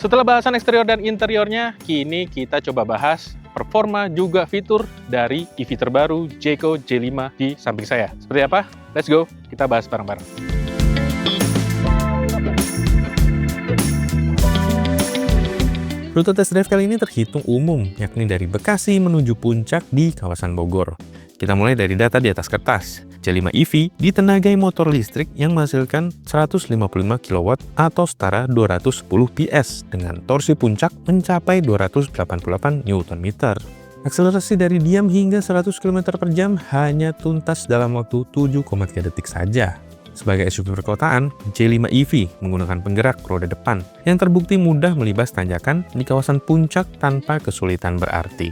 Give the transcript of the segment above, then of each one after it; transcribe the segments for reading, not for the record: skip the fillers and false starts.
Setelah bahasan eksterior dan interiornya, kini kita coba bahas performa juga fitur dari EV terbaru Jayco J5 di samping saya. Seperti apa? Let's go, kita bahas bareng-bareng. Rute test drive kali ini terhitung umum, yakni dari Bekasi menuju Puncak di kawasan Bogor. Kita mulai dari data di atas kertas. J5 EV ditenagai motor listrik yang menghasilkan 155 kW atau setara 210 PS dengan torsi puncak mencapai 288 Nm. Akselerasi dari diam hingga 100 km per jam hanya tuntas dalam waktu 7,3 detik saja. Sebagai SUV perkotaan, J5 EV menggunakan penggerak roda depan yang terbukti mudah melibas tanjakan di kawasan puncak tanpa kesulitan berarti.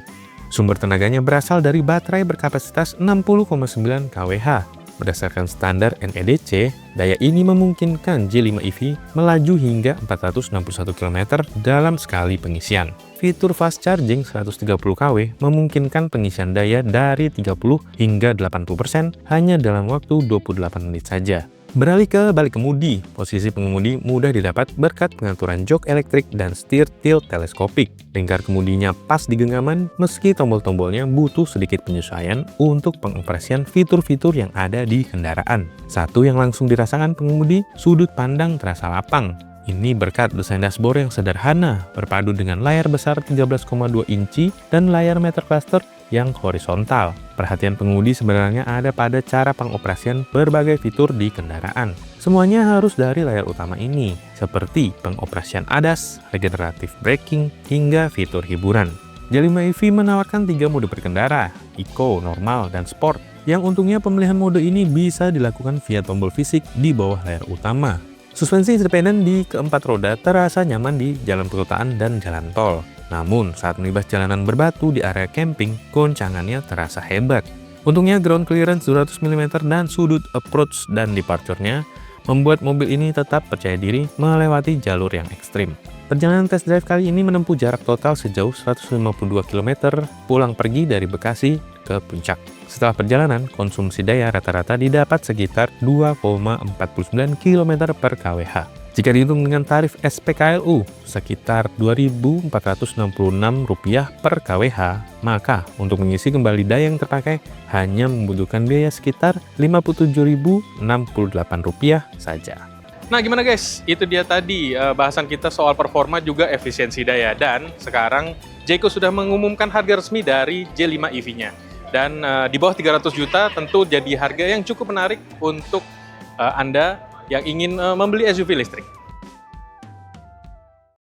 Sumber tenaganya berasal dari baterai berkapasitas 60,9 kWh. Berdasarkan standar NEDC, daya ini memungkinkan J5 EV melaju hingga 461 km dalam sekali pengisian. Fitur fast charging 130 kW memungkinkan pengisian daya dari 30 hingga 80% hanya dalam waktu 28 menit saja. Beralih ke balik kemudi, posisi pengemudi mudah didapat berkat pengaturan jok elektrik dan setir tilt teleskopik. Lingkar kemudinya pas di genggaman meski tombol-tombolnya butuh sedikit penyesuaian untuk pengoperasian fitur-fitur yang ada di kendaraan. Satu yang langsung dirasakan pengemudi, sudut pandang terasa lapang. Ini berkat desain dashboard yang sederhana, berpadu dengan layar besar 13,2 inci dan layar meter cluster yang horizontal. Perhatian pengemudi sebenarnya ada pada cara pengoperasian berbagai fitur di kendaraan. Semuanya harus dari layar utama ini, seperti pengoperasian ADAS, regenerative braking, hingga fitur hiburan. J5 EV menawarkan 3 mode berkendara, Eco, Normal, dan Sport, yang untungnya pemilihan mode ini bisa dilakukan via tombol fisik di bawah layar utama. Suspensi independen di keempat roda terasa nyaman di jalan perkotaan dan jalan tol. Namun, saat melibas jalanan berbatu di area camping, goncangannya terasa hebat. Untungnya ground clearance 200 mm dan sudut approach dan departure-nya membuat mobil ini tetap percaya diri melewati jalur yang ekstrim. Perjalanan test drive kali ini menempuh jarak total sejauh 152 km pulang pergi dari Bekasi ke Puncak. Setelah perjalanan, konsumsi daya rata-rata didapat sekitar 2,49 km per kWh. Jika dihitung dengan tarif SPKLU sekitar Rp2.466 per kWh, maka untuk mengisi kembali daya yang terpakai hanya membutuhkan biaya sekitar Rp57.068 saja. Nah gimana guys, itu dia tadi bahasan kita soal performa juga efisiensi daya. Dan sekarang Jayco sudah mengumumkan harga resmi dari J5 EV-nya. Dan di bawah 300 juta tentu jadi harga yang cukup menarik untuk Anda yang ingin membeli SUV listrik.